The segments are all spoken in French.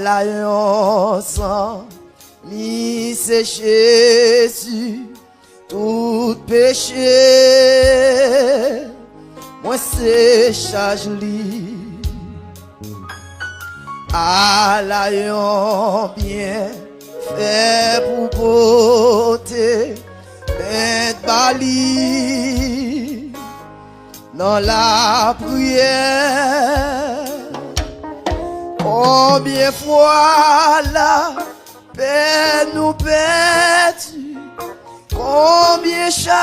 l'alliance, mi c'est Jésus, tout péché, moi c'est charge li. À l'alliance bien fait pour beauté, mettre bali dans la prière. Combien fois la paix nous perdue, combien chagrin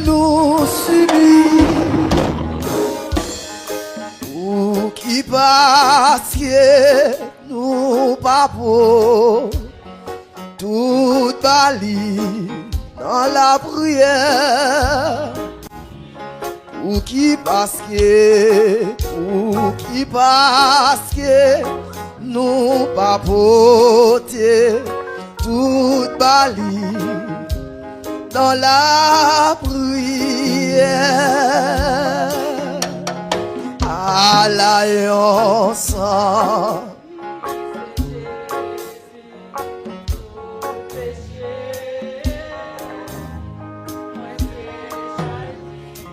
nous subit, ou qui parce que nous pas pour tout bali dans la prière. Ou qui parce que nous pas porter tout bali dans la prière. À l'alliance,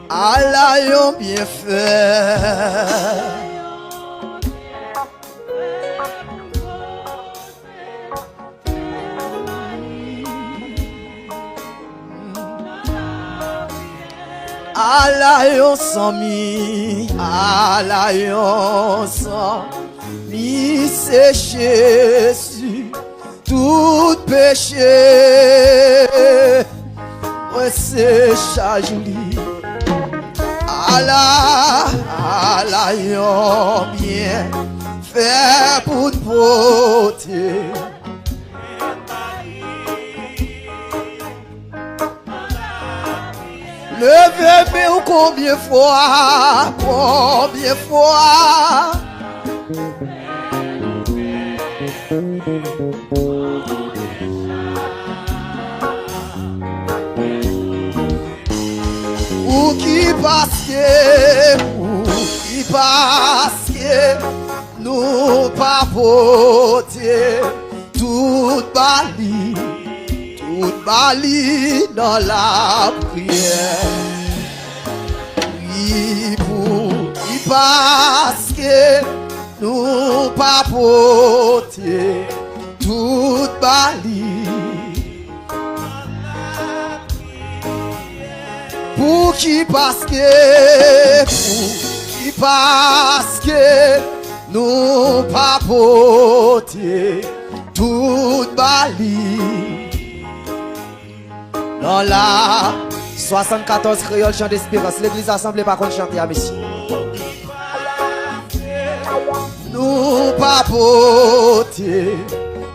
à l'alliance bien fait. À l'alliance mi, à l'alliance mi, c'est Jésus, tout péché, ouais c'est charge li. À l'alliance bien fait pour te porter. Levez-moi combien fois, ou qui parce que nous pas porter tout bali dans la prière. Oui, pour qui parce que nous pas porter tout bali. Pour qui parce que nous pas porter tout bali dans la 74 créole chant d'espérance. L'église assemblée par contre chanter à Messie. Nous pas porter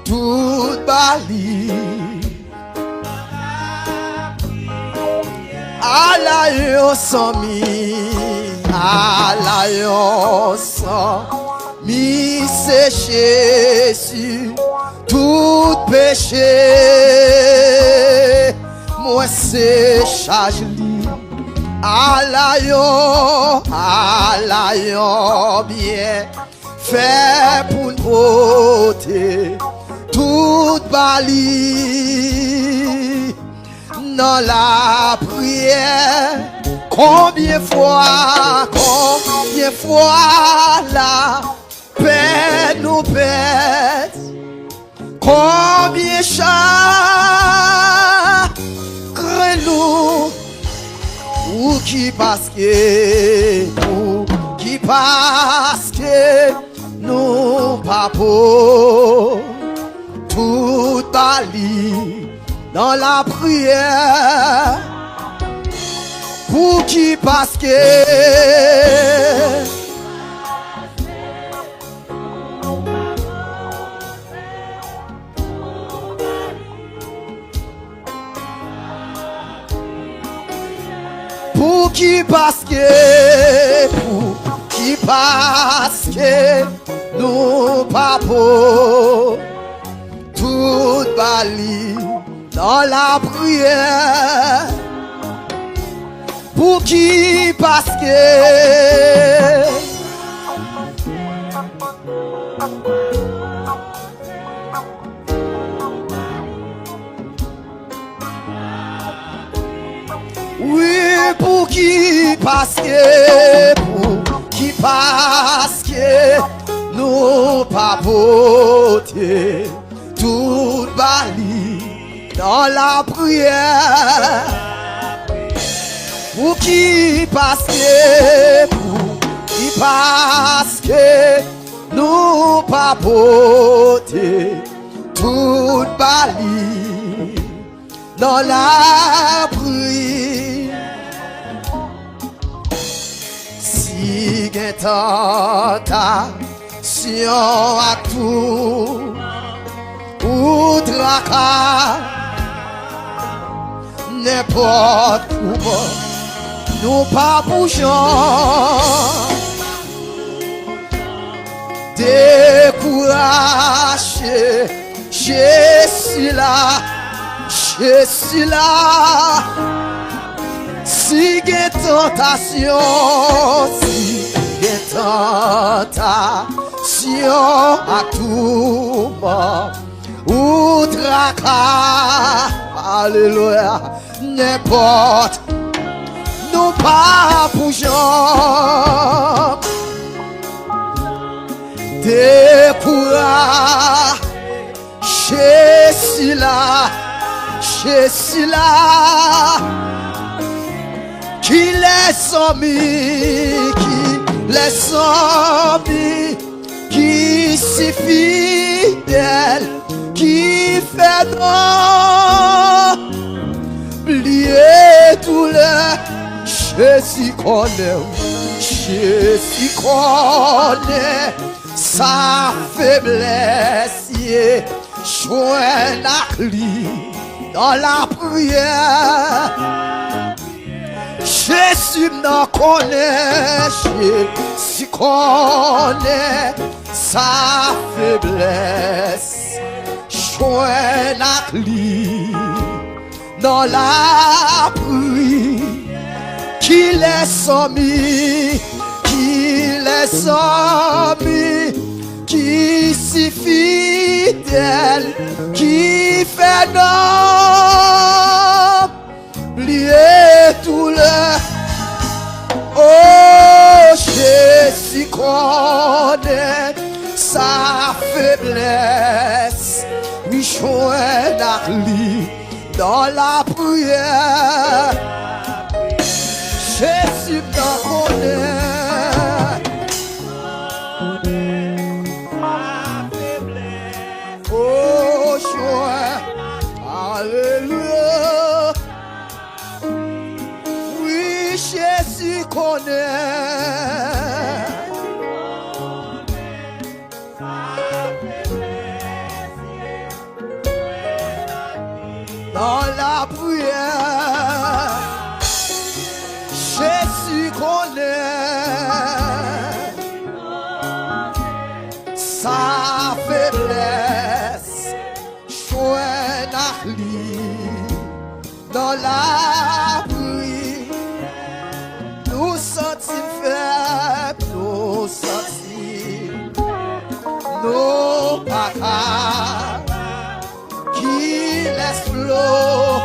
tout bali. À l'alliance mi, à l'alliance mi, c'est Jésus, tout péché, moi c'est charge li. À l'alliance bien fait pour nous porter tout bali dans la prière. Combien fois la paix nous pète, combien chagrin nous, ou qui parce que nous pas pour tout bali dans la prière. Pour qui parce que nous pas pour tout bali dans la prière. Pour qui parce que Oui, pour qui parce que nous pas voter tout bali dans la prière. Pour qui parce que nous pas voter tout bali dans la prière. Si gen tentation à tout ou tracas n'importe comment nous pas bougeons découragé. Je suis là. Si gen tentation, à tout moment ou tracas, alléluia, n'importe, nous pas bougeons, découragé. Je suis là. Qui les amis, qui si fidèle, qui fait non, oublier tout le, Jésus connaît sa faiblesse, joint à lui dans la prière. Jésus me connaît, Jésus connaît sa faiblesse, joint à lui dans la prière. Qui les amis, qui si fidèle, qui fait non, oublier tout le. Oh, Jésus connaît sa faiblesse, oui, joint à lui dans la prière. Jésus me connaît. Oh, joie, alléluia. Oui, Jésus connaît. Dans la prière, Jésus connaît sa faiblesse, joint à lui dans la prière. Nous sentis faibles, nous sentis nos pacas qui laisse flot,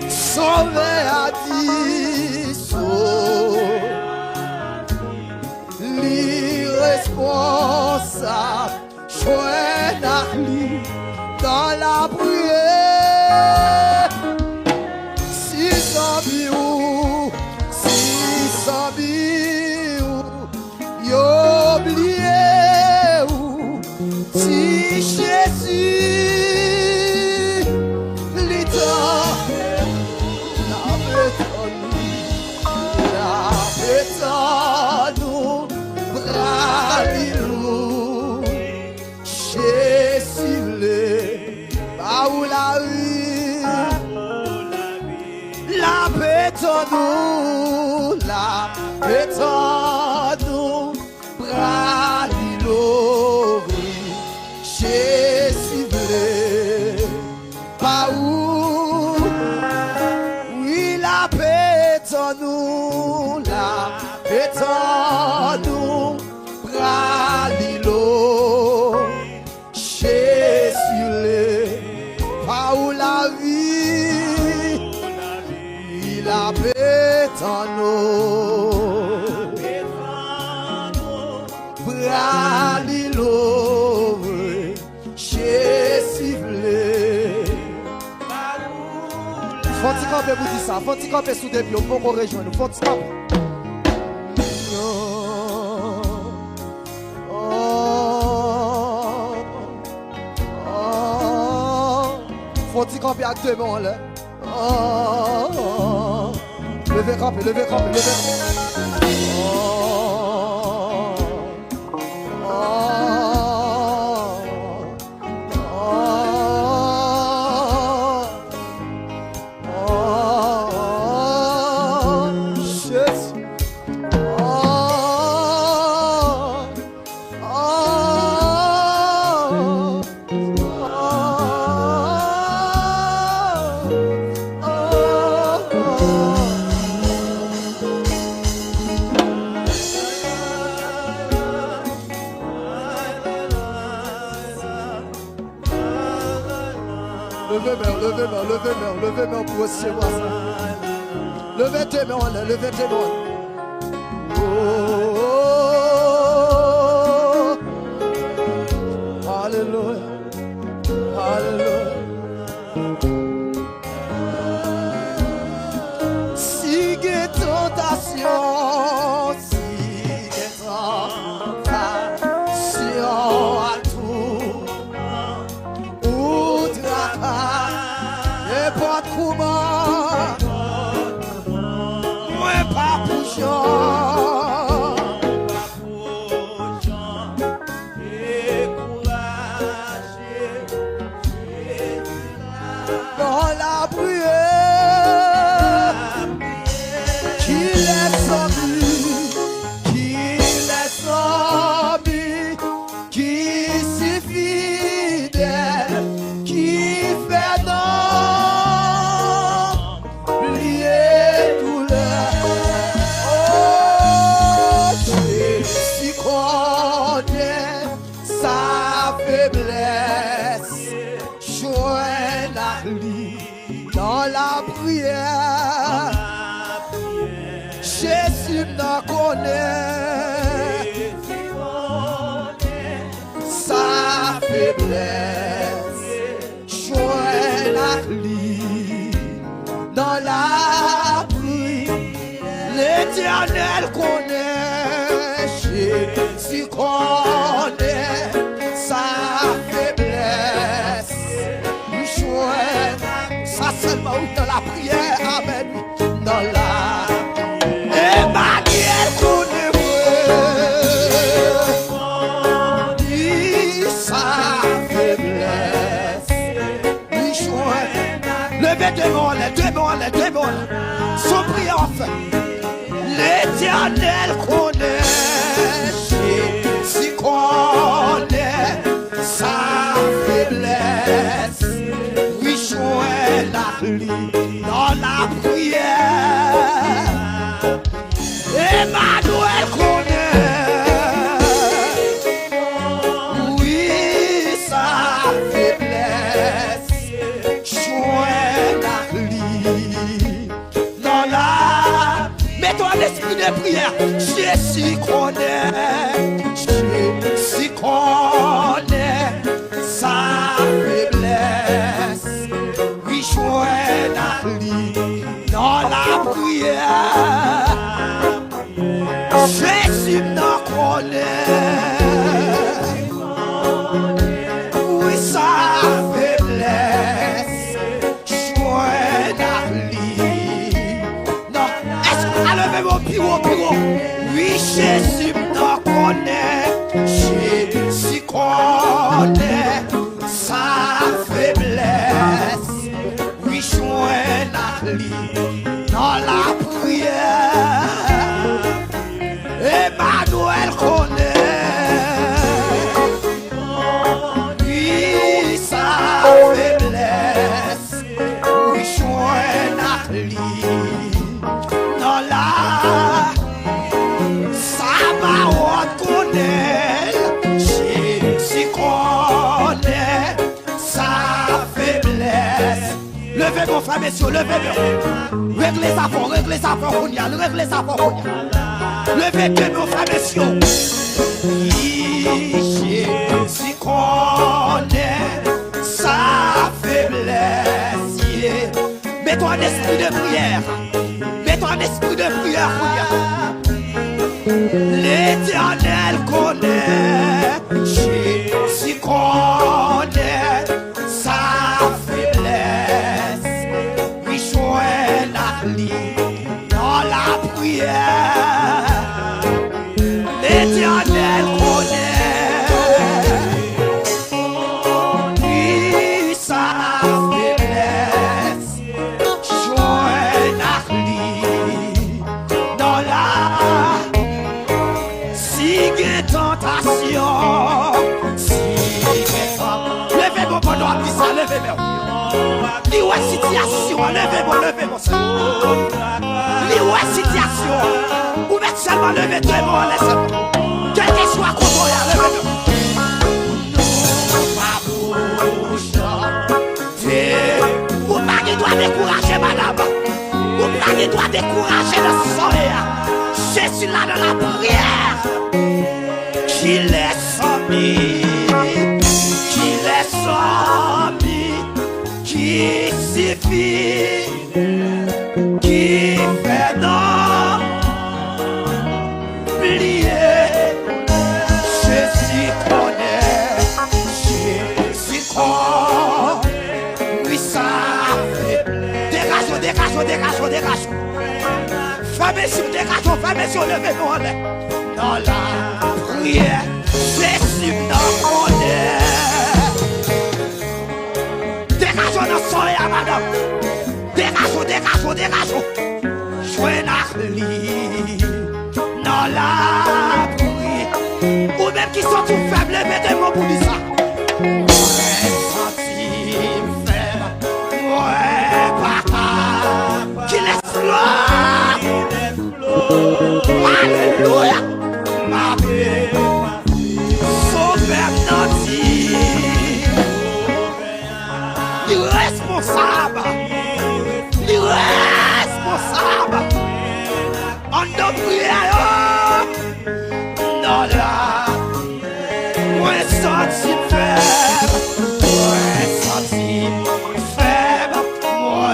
sauvé à 10 l'irresponsable, joint à lui dans la prière. Si sans biou, oublié ou si Jésus l'état la bétonne bras l'ilou Jésus le ba ou la rue la bétonne bras l'ilou Jésus le ba ou oui la bétonne bras l'ilou Jésus le ba ou la vie. Faut-il camper vous dire ça? Faut-il camper sous des pieds pour qu'on rejoigne nous? Faut-il camper? Faut-il camper actuellement là? Levez camper, levez camper, levez camper. Levez main pour recevoir ça. Levez tes mains, levez tes mains. Oh, alléluia, alléluia. Si que tentation, si que tentation à tout, ou travail. Pas comment, moi pas pour Jean, découragé, dans la prière, qu'il est sorti, qui si fidèle, qui fait non. Dans la prière, Jésus nous connaît sa faiblesse. Joins la lui dans la prière. L'Éternel connaît, Jésus connaît sa faiblesse. Ça seulement dans la prière, amen. Dans la Emmanuel connaît sa faiblesse. Levez deux mots, son prière en fait. L'Éternel connaît, Jésus connaît sa faiblesse. Dans la prière, Emmanuel connaît, oui, sa faiblesse, joins la lui, dans la, mets-toi l'esprit de prière, Jésus connaît, sa faiblesse. Joins la lui dans la prière. Jésus nous connaît. Oui, sa faiblesse. Joins la lui. Non, est-ce qu'on a levé mon bureau? Oui, Jésus nous connaît. Jésus connaît sa faiblesse. Joins la lui dans la prière. Emmanuel connaît, oui, sa faiblesse. Oui, joins la lui dans la. Ça Levez mon frère, messieurs, levez-moi. Règle les affaires, on y a, règle les affaires, on y a. Levez bien mon frère, messieurs. Jésus connaît sa faiblesse. Mets-toi en esprit de prière. Mets-toi en esprit de prière, l'Éternel connaît. Jésus connaît sa faiblesse. Rejoins la lit dans la prière. L'Éternel connaît sa faiblesse. Joins la lit dans la tentation. Levez-moi pendant la ça, levez-moi. Lioué situation, levez-moi. Lioué situation. Ou mettez seulement levez-moi, laissez-moi. Quel que soit comment il y a, levez-moi. Ou pas qu'il doit décourager, madame. Ou pas qu'il doit décourager le soleil. Jésus là dans la prière. Qu'il est ami, qui suffit, qui fait non, plier. Jésus connaît, oui ça fait. Dégagez. Famille, levez-moi dans la prière. Jésus nous connaît. Dégageons nos soleil, madame. Dégageons. Jouez la lit dans la prière. Ou même qui sont tout faibles, mettez-moi pour dire ça. Alléluia. Ma paix, sauveur nanti, irresponsable, en nos prières, dans la, moi senti faible, moi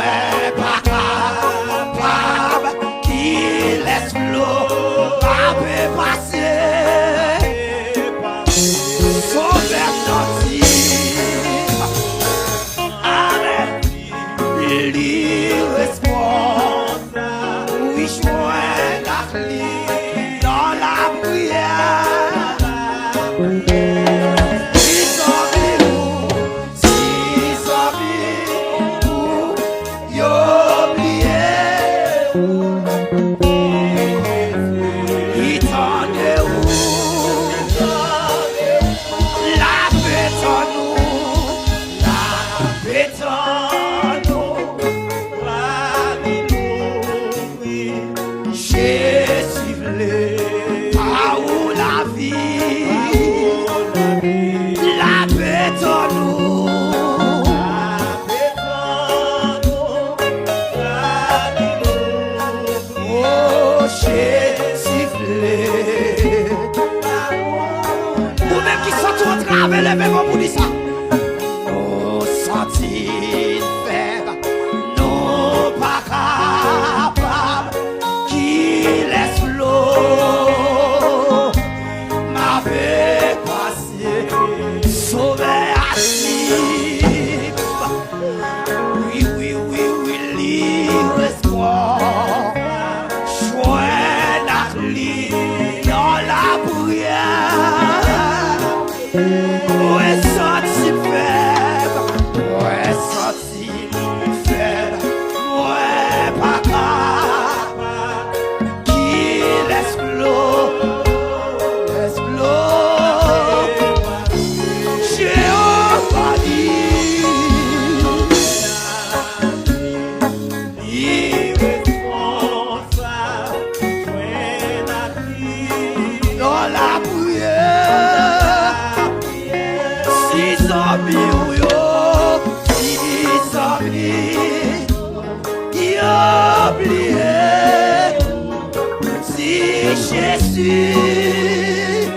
pas capable, qui laisse l'eau, pas passer. Levez-moi pour dire ça. Nous sentis faibles, nous pas capables, qui laisse l'eau m'avait passé, sauvé à cible. Oui, l'irrespoir, joint la lit dans la prière. Jésus,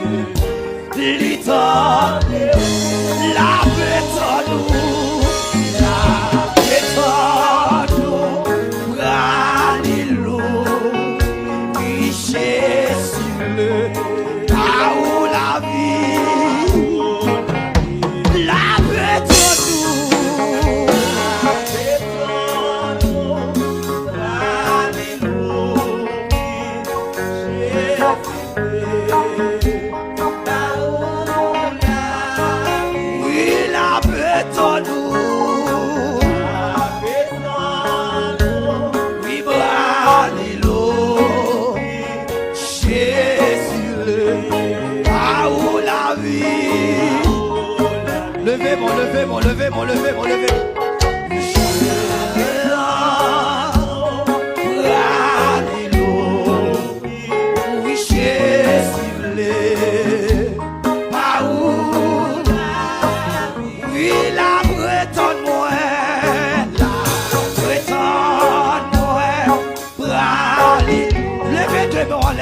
l'éternel, la bétonne, la bétonne, Bralilo, oui, Jésus, là où la vie, la bétonne, Levez-moi. Oui, Jésus, oui, la bretonne, moi,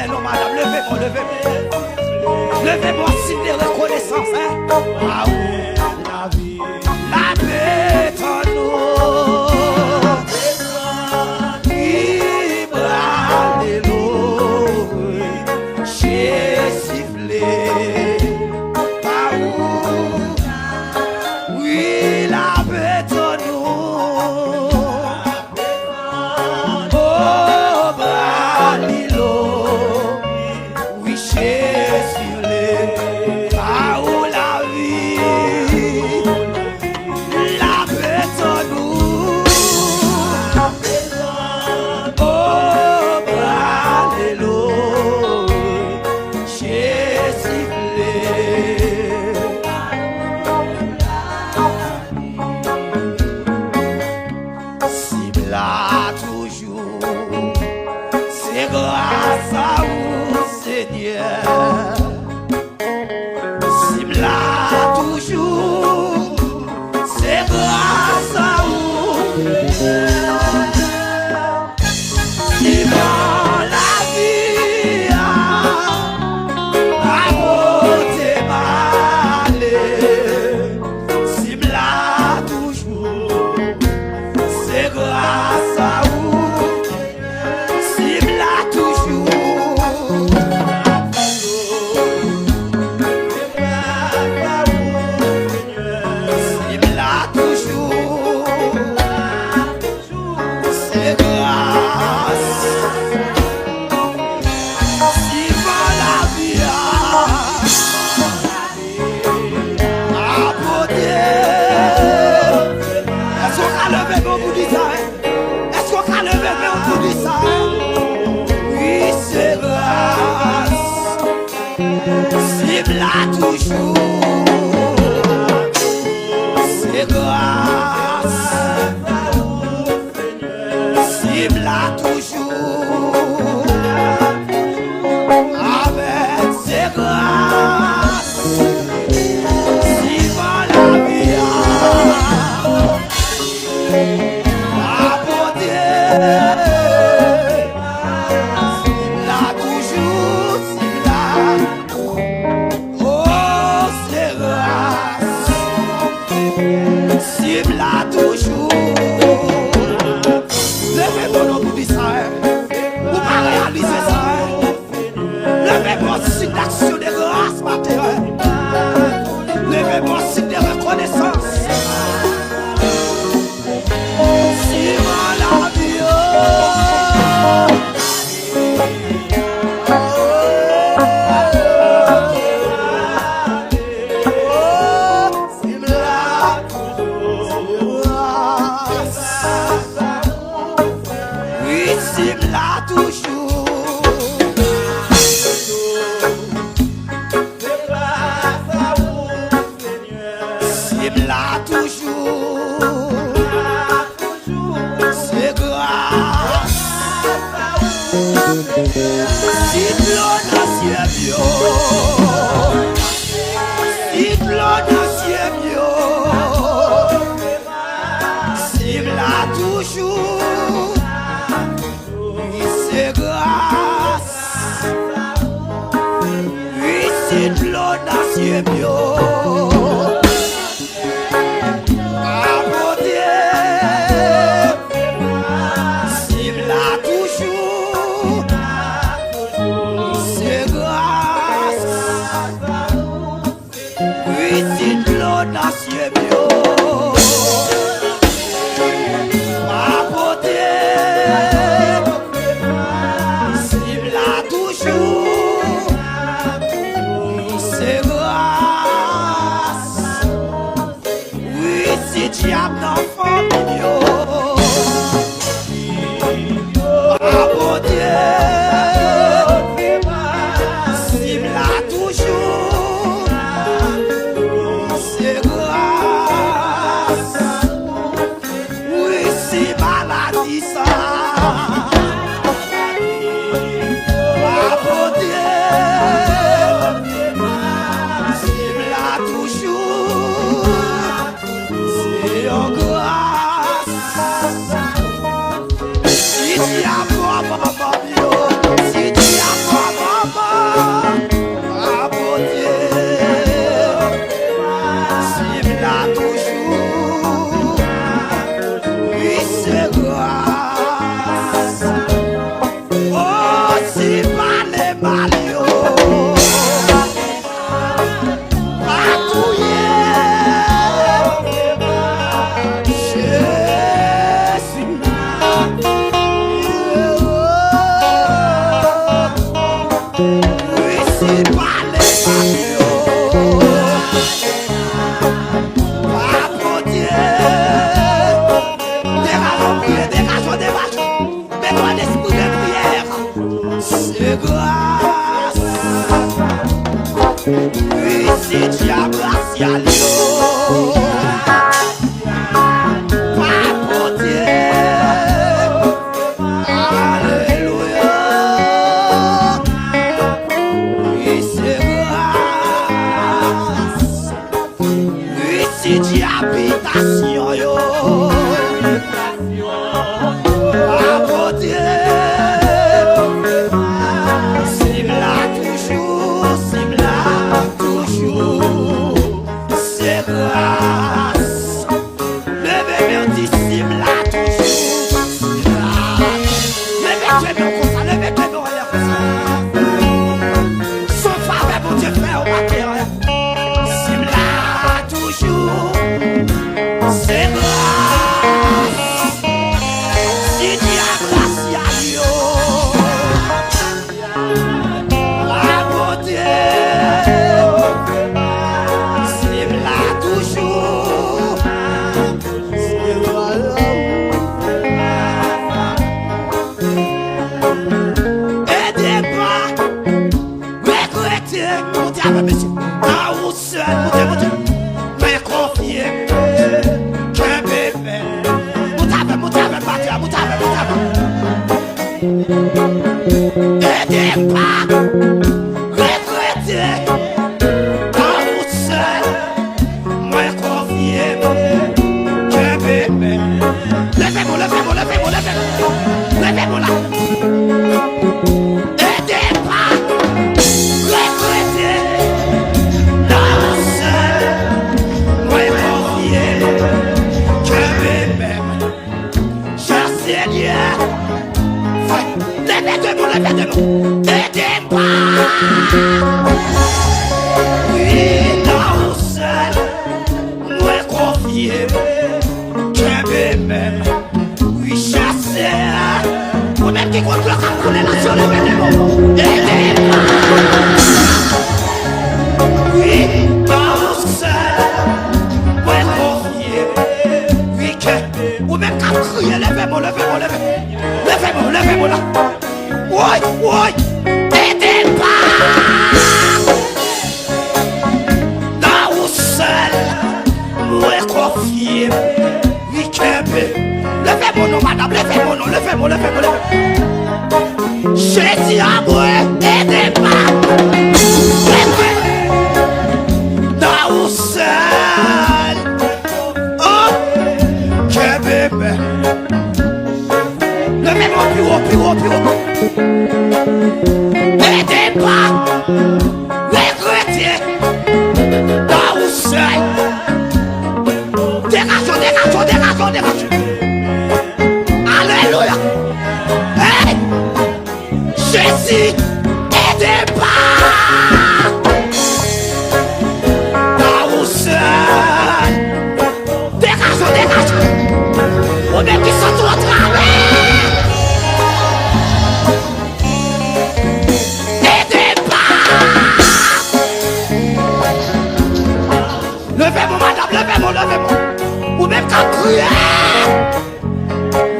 levez-moi, madame, levez-moi, signe de reconnaissance, hein. Ah oui, la vie, la bétonne, Levez-moi, levez-moi, levez-moi, levez-moi. Levez-moi là. Aidez pas. Regrettez. Non, seul. Moi, confier. Que même. Cher Seigneur. Levez-moi, levez-moi. Aidez pas. Oui, non, seul. Moi, confier. Même, oui, chasseur, ou même qui compte le calculer la sur le vénément. Oui, dans seul, ouais, confié, oui, que, ou même qu'à crier, levez-moi, levez-moi, levez-moi, levez-moi là. Oui, oui, aidez pas. Dans seul, ouais, confié. Levez-moi, non, madame, levez-moi, non, levez-moi, levez-moi, levez-moi. Jésus à moi, aidez pas. Dans où seul. Oh, que bébé. Levez-moi plus haut, plus haut, plus haut. Aidez pas. Regrettez. Dans où seul. Dégageons, dégageons, dégageons, dégageons. Alléluia. Hey, Jésus, aidez pas. Dans où seul. Dégageons, dégageons. On est qui sont tout au travers. Aidez pas. Levez-moi, madame, levez-moi, levez-moi. Ou même qu'à crier.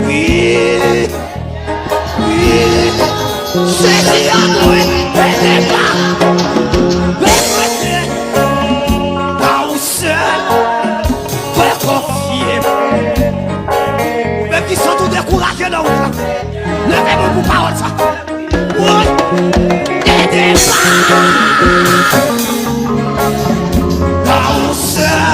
Oui, oui, Jésus à moi, aidez pas. Regrettez. Dans où seul, faut confier. Même qui sont tous découragés dans où ça. Levez-moi pour parole ça. Oui, aidez pas. Dans où seul.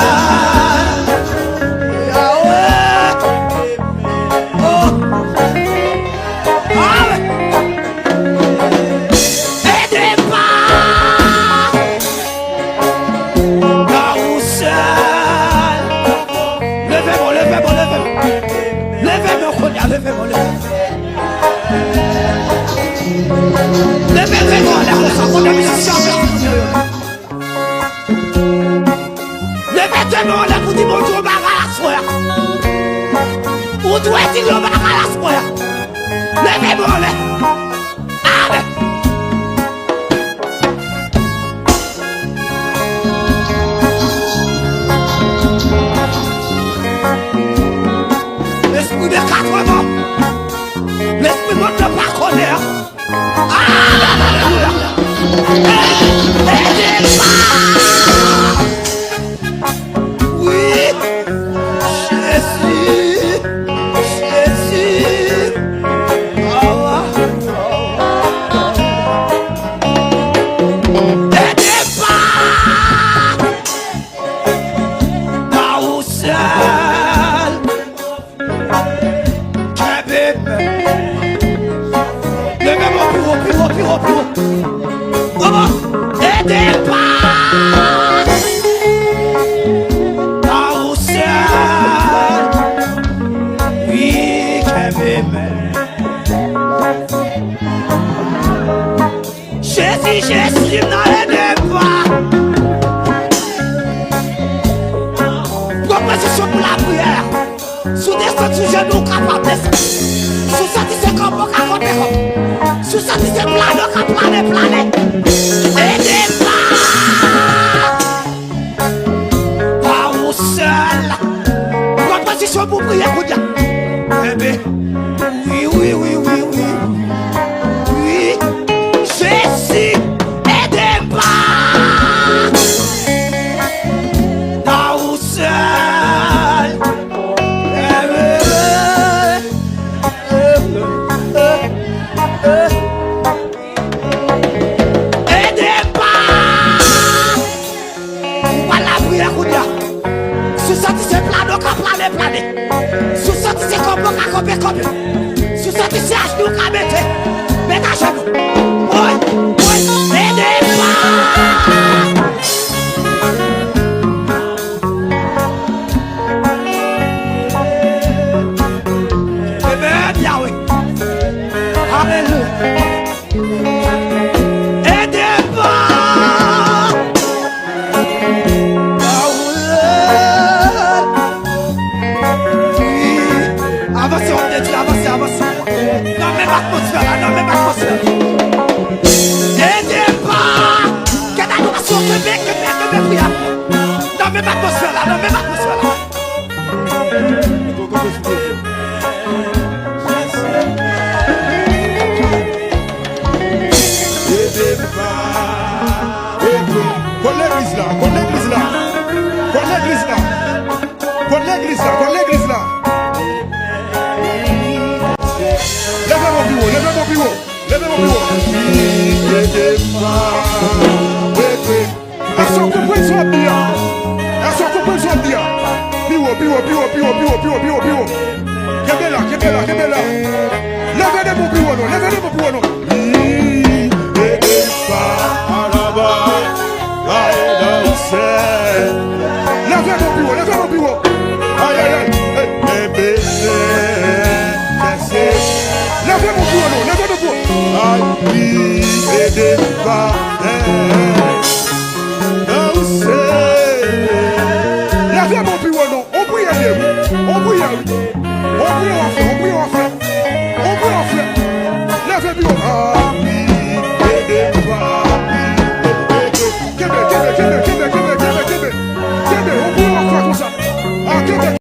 Levez-moi la conscience de musicien. Levez-moi la pour dire bonjour à la soirée. Ou doit dire le bar à la soirée. Levez-moi la. Amen. L'esprit de 4 mois. L'esprit de pas connaître. Alléluia. Aidez pas. Oui, Jésus, Jésus. Aidez pas. Dans où seul. Que bébé. Levez-moi plus haut, plus haut, plus haut, plus haut. Comment? Aidez pas. Dans où seul. Oui, que bébé. Jésus, Jésus, n'aidez pas. Proposition pour la prière. Sous descendre sous genoux, capable de descendre. Sous ça, tu sais comment, capable de descendre. Sous ça, tu sais planer, planer, planer. Aidez pas. Pas où seul. Proposition pour prier, pour dire. Bébé. Oui, oui, oui, oui, oui. Oui. Jésus, aidez pas. Pas où seul. Aidez pas. Voilà, prière, pour dire. Sous ça, tu sais planer, planer, planer. Sous sorti c'est comme à camper. Sous sorti c'est à genoux qu'à mettre. Mets à genoux. Oui. Aidez-moi. Amen, Yahweh. Alléluia. Aidez-moi. Avancez, on te dit, avancez. Non, même atmosphère là, non, même atmosphère. Aidez-moi. Quelle adoration, que prière. Non, même atmosphère là, non, même atmosphère là. Pour l'église là. Levez mon bureau. Est-ce que vous pouvez sortir? Bureau. Qu'est-ce là? Levez mon bureau, non. Levez mon bureau. Aïe. Levez mon bureau, non. Aïe, aidez-moi.